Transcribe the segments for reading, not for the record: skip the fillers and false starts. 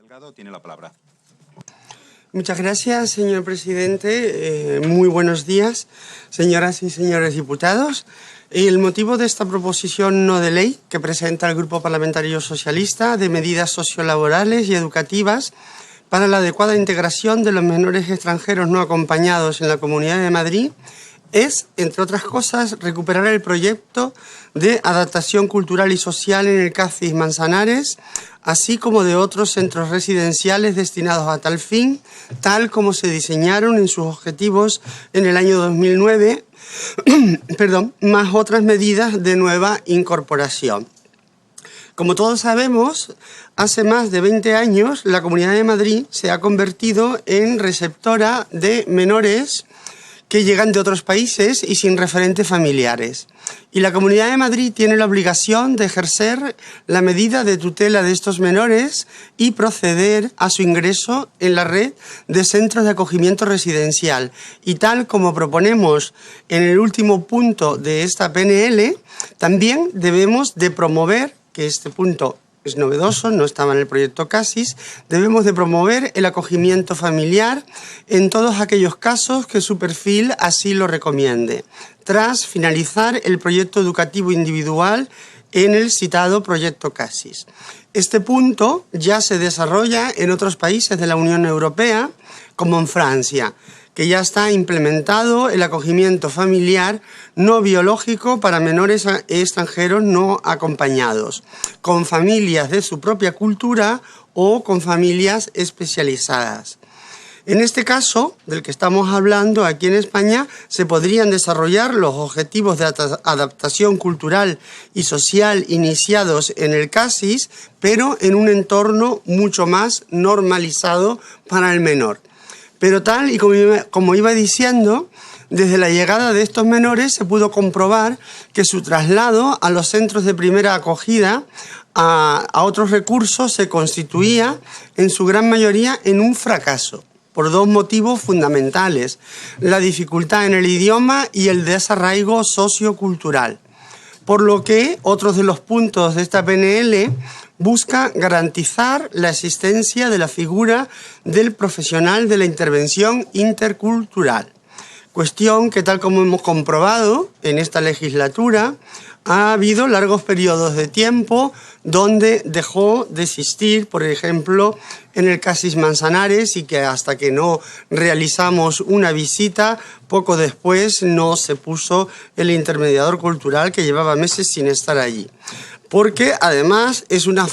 Delgado tiene la palabra. Muchas gracias, señor presidente. Muy buenos días, señoras y señores diputados. El motivo de esta proposición no de ley que presenta el Grupo Parlamentario Socialista de medidas sociolaborales y educativas para la adecuada integración de los menores extranjeros no acompañados en la Comunidad de Madrid es, entre otras cosas, recuperar el proyecto de adaptación cultural y social en el CACIS Manzanares, así como de otros centros residenciales destinados a tal fin, tal como se diseñaron en sus objetivos en el año 2009, más otras medidas de nueva incorporación. Como todos sabemos, hace más de 20 años la Comunidad de Madrid se ha convertido en receptora de menores que llegan de otros países y sin referentes familiares. Y la Comunidad de Madrid tiene la obligación de ejercer la medida de tutela de estos menores y proceder a su ingreso en la red de centros de acogimiento residencial. Y tal como proponemos en el último punto de esta PNL, también debemos de promover, que este punto es novedoso, no estaba en el proyecto CASIS, debemos de promover el acogimiento familiar en todos aquellos casos que su perfil así lo recomiende, tras finalizar el proyecto educativo individual en el citado proyecto CASIS. Este punto ya se desarrolla en otros países de la Unión Europea, como en Francia, que ya está implementado el acogimiento familiar no biológico para menores extranjeros no acompañados, con familias de su propia cultura o con familias especializadas. En este caso, del que estamos hablando aquí en España, se podrían desarrollar los objetivos de adaptación cultural y social iniciados en el CASIS, pero en un entorno mucho más normalizado para el menor. Pero tal y como iba diciendo, desde la llegada de estos menores se pudo comprobar que su traslado a los centros de primera acogida a otros recursos se constituía en su gran mayoría en un fracaso, por dos motivos fundamentales: la dificultad en el idioma y el desarraigo sociocultural. Por lo que otros de los puntos de esta PNL busca garantizar la existencia de la figura del profesional de la intervención intercultural, cuestión que, tal como hemos comprobado en esta legislatura, ha habido largos periodos de tiempo donde dejó de existir, por ejemplo, en el CASIS Manzanares, y que hasta que no realizamos una visita, poco después no se puso el intermediador cultural, que llevaba meses sin estar allí. Porque además es una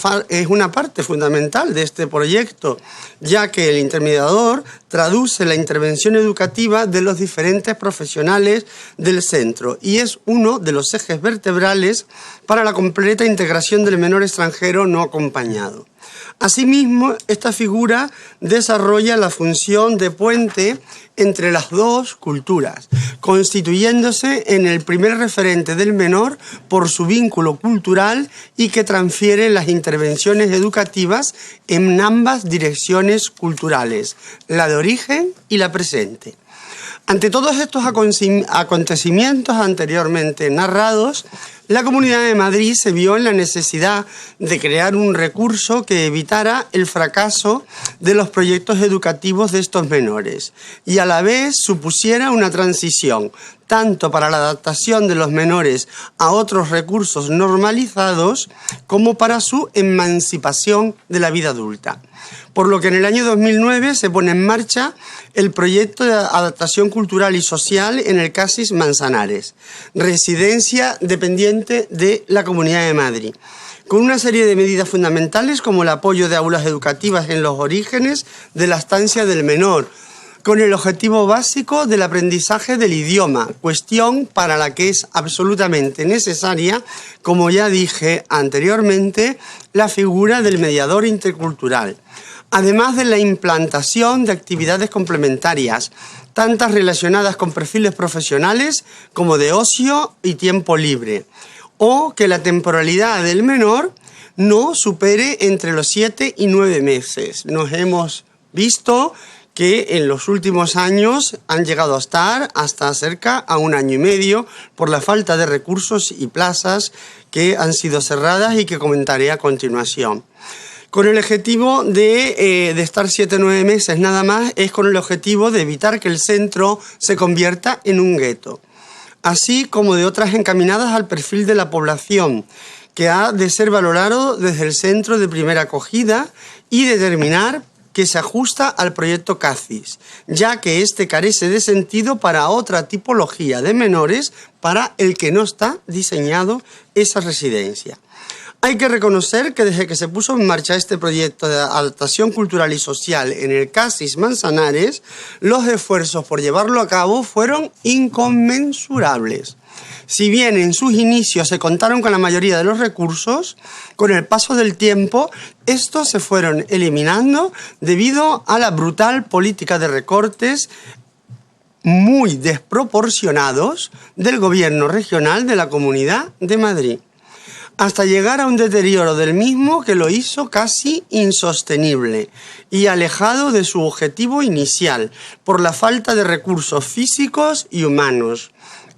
parte fundamental de este proyecto, ya que el intermediador traduce la intervención educativa de los diferentes profesionales del centro y es uno de los ejes vertebrales para la completa integración del menor extranjero no acompañado. Asimismo, esta figura desarrolla la función de puente entre las dos culturas, constituyéndose en el primer referente del menor por su vínculo cultural y que transfiere las intervenciones educativas en ambas direcciones culturales, la de origen y la presente. Ante todos estos acontecimientos anteriormente narrados, la Comunidad de Madrid se vio en la necesidad de crear un recurso que evitara el fracaso de los proyectos educativos de estos menores y a la vez supusiera una transición tanto para la adaptación de los menores a otros recursos normalizados como para su emancipación de la vida adulta. Por lo que en el año 2009 se pone en marcha el proyecto de adaptación cultural y social en el CASIS Manzanares, residencia dependiente de la Comunidad de Madrid, con una serie de medidas fundamentales como el apoyo de aulas educativas en los orígenes de la estancia del menor, con el objetivo básico del aprendizaje del idioma, cuestión para la que es absolutamente necesaria, como ya dije anteriormente, la figura del mediador intercultural, además de la implantación de actividades complementarias, tantas relacionadas con perfiles profesionales como de ocio y tiempo libre, o que la temporalidad del menor no supere entre los 7 y 9 meses. Nos hemos visto que en los últimos años han llegado a estar hasta cerca a 1 año y medio por la falta de recursos y plazas que han sido cerradas y que comentaré a continuación. con el objetivo de estar 7 o 9 meses nada más, es con el objetivo de evitar que el centro se convierta en un gueto, así como de otras encaminadas al perfil de la población, que ha de ser valorado desde el centro de primera acogida y determinar que se ajusta al proyecto CACIS, ya que este carece de sentido para otra tipología de menores para el que no está diseñado esa residencia. Hay que reconocer que desde que se puso en marcha este proyecto de adaptación cultural y social en el CACIS Manzanares, los esfuerzos por llevarlo a cabo fueron inconmensurables. Si bien en sus inicios se contaron con la mayoría de los recursos, con el paso del tiempo estos se fueron eliminando debido a la brutal política de recortes muy desproporcionados del gobierno regional de la Comunidad de Madrid, hasta llegar a un deterioro del mismo que lo hizo casi insostenible y alejado de su objetivo inicial por la falta de recursos físicos y humanos.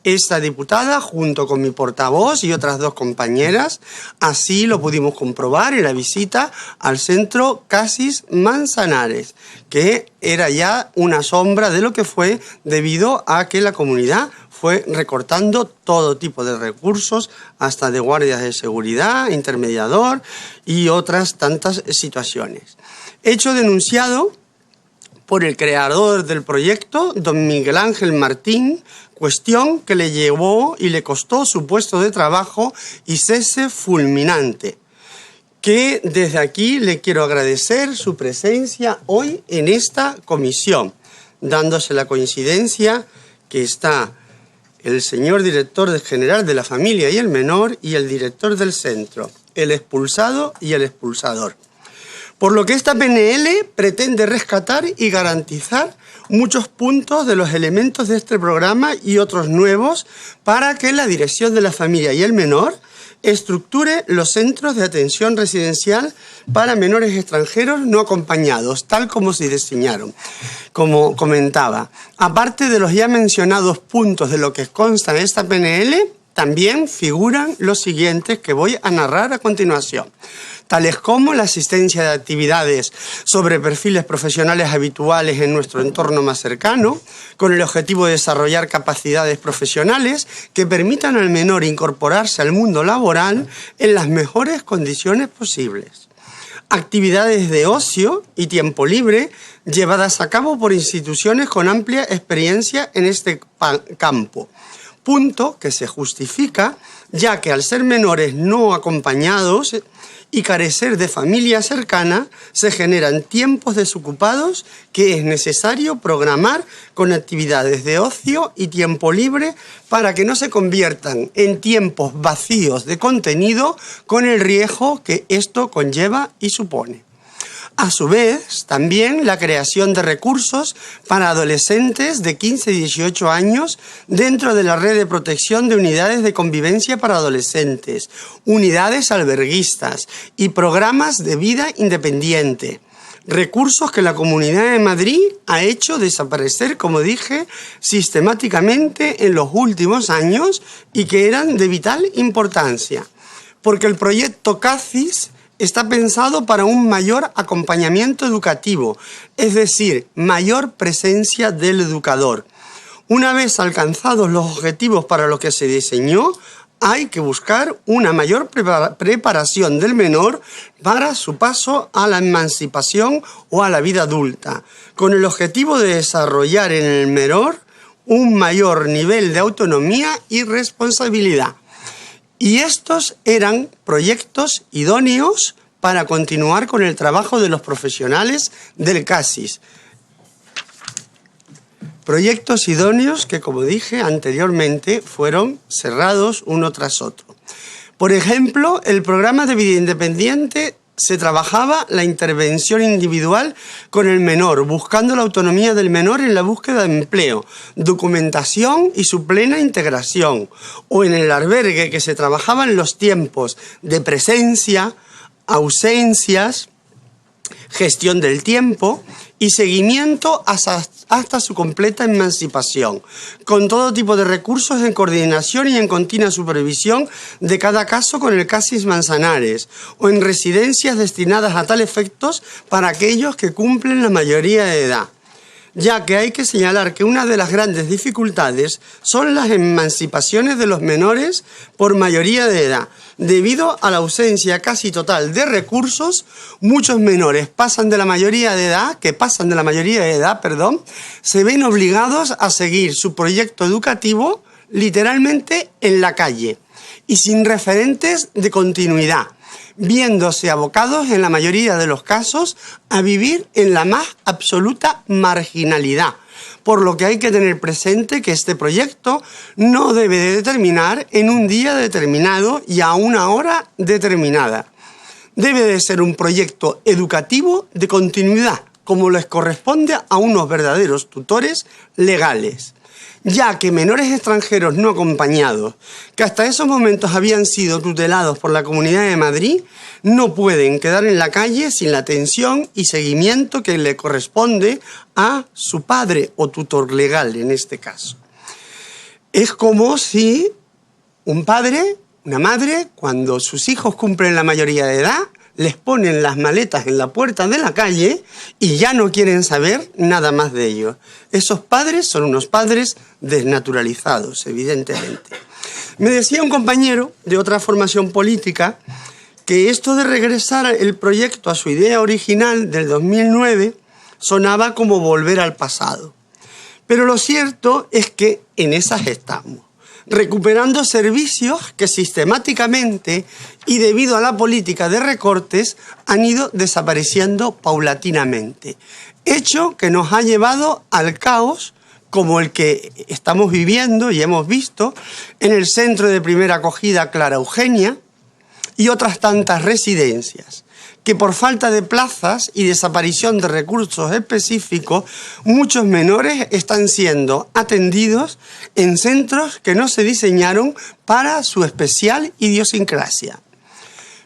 Esta diputada, junto con mi portavoz y otras 2 compañeras, así lo pudimos comprobar en la visita al centro CACIS Manzanares, que era ya una sombra de lo que fue debido a que la comunidad fue recortando todo tipo de recursos, hasta de guardias de seguridad, intermediador y otras tantas situaciones. Hecho denunciado por el creador del proyecto, don Miguel Ángel Martín, cuestión que le llevó y le costó su puesto de trabajo y cese fulminante, que desde aquí le quiero agradecer su presencia hoy en esta comisión, dándose la coincidencia que está el señor director general de la familia y el menor y el director del centro, el expulsado y el expulsador. Por lo que esta PNL pretende rescatar y garantizar muchos puntos de los elementos de este programa y otros nuevos para que la Dirección de la Familia y el Menor estructure los centros de atención residencial para menores extranjeros no acompañados, tal como se diseñaron, como comentaba. Aparte de los ya mencionados puntos de lo que consta en esta PNL, también figuran los siguientes que voy a narrar a continuación, tales como la asistencia de actividades sobre perfiles profesionales habituales en nuestro entorno más cercano, con el objetivo de desarrollar capacidades profesionales que permitan al menor incorporarse al mundo laboral en las mejores condiciones posibles. Actividades de ocio y tiempo libre llevadas a cabo por instituciones con amplia experiencia en este campo. Punto que se justifica, ya que al ser menores no acompañados y carecer de familia cercana, se generan tiempos desocupados que es necesario programar con actividades de ocio y tiempo libre para que no se conviertan en tiempos vacíos de contenido con el riesgo que esto conlleva y supone. A su vez, también la creación de recursos para adolescentes de 15 y 18 años dentro de la red de protección de unidades de convivencia para adolescentes, unidades alberguistas y programas de vida independiente. Recursos que la Comunidad de Madrid ha hecho desaparecer, como dije, sistemáticamente en los últimos años y que eran de vital importancia, porque el proyecto CACIS está pensado para un mayor acompañamiento educativo, es decir, mayor presencia del educador. Una vez alcanzados los objetivos para los que se diseñó, hay que buscar una mayor preparación del menor para su paso a la emancipación o a la vida adulta, con el objetivo de desarrollar en el menor un mayor nivel de autonomía y responsabilidad. Y estos eran proyectos idóneos para continuar con el trabajo de los profesionales del CACIS. Proyectos idóneos que, como dije anteriormente, fueron cerrados uno tras otro. Por ejemplo, el programa de vida independiente se trabajaba la intervención individual con el menor, buscando la autonomía del menor en la búsqueda de empleo, documentación y su plena integración. O en el albergue, que se trabajaban los tiempos de presencia, ausencias gestión del tiempo y seguimiento hasta su completa emancipación, con todo tipo de recursos en coordinación y en continua supervisión de cada caso con el CASIS Manzanares o en residencias destinadas a tal efectos para aquellos que cumplen la mayoría de edad, ya que hay que señalar que una de las grandes dificultades son las emancipaciones de los menores por mayoría de edad. Debido a la ausencia casi total de recursos, muchos menores que pasan de la mayoría de edad, se ven obligados a seguir su proyecto educativo literalmente en la calle y sin referentes de continuidad, viéndose abocados en la mayoría de los casos a vivir en la más absoluta marginalidad. Por lo que hay que tener presente que este proyecto no debe de terminar en un día determinado y a una hora determinada. Debe de ser un proyecto educativo de continuidad, como les corresponde a unos verdaderos tutores legales, ya que menores extranjeros no acompañados, que hasta esos momentos habían sido tutelados por la Comunidad de Madrid, no pueden quedar en la calle sin la atención y seguimiento que le corresponde a su padre o tutor legal en este caso. Es como si un padre, una madre, cuando sus hijos cumplen la mayoría de edad, les ponen las maletas en la puerta de la calle y ya no quieren saber nada más de ellos. Esos padres son unos padres desnaturalizados, evidentemente. Me decía un compañero de otra formación política que esto de regresar el proyecto a su idea original del 2009 sonaba como volver al pasado. Pero lo cierto es que en esas estamos, recuperando servicios que sistemáticamente y debido a la política de recortes han ido desapareciendo paulatinamente, hecho que nos ha llevado al caos como el que estamos viviendo y hemos visto en el Centro de Primera Acogida Clara Eugenia y otras tantas residencias, que por falta de plazas y desaparición de recursos específicos, muchos menores están siendo atendidos en centros que no se diseñaron para su especial idiosincrasia.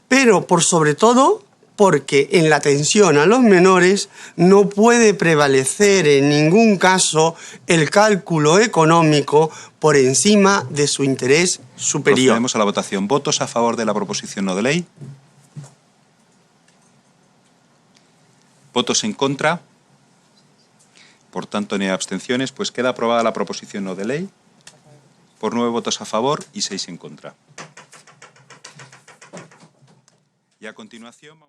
Pero por sobre todo, porque en la atención a los menores no puede prevalecer en ningún caso el cálculo económico por encima de su interés superior. Procedemos a la votación. ¿Votos a favor de la proposición no de ley? ¿Votos en contra? Por tanto, no hay abstenciones. Pues queda aprobada la proposición no de ley por 9 votos a favor y 6 en contra. Y a continuación...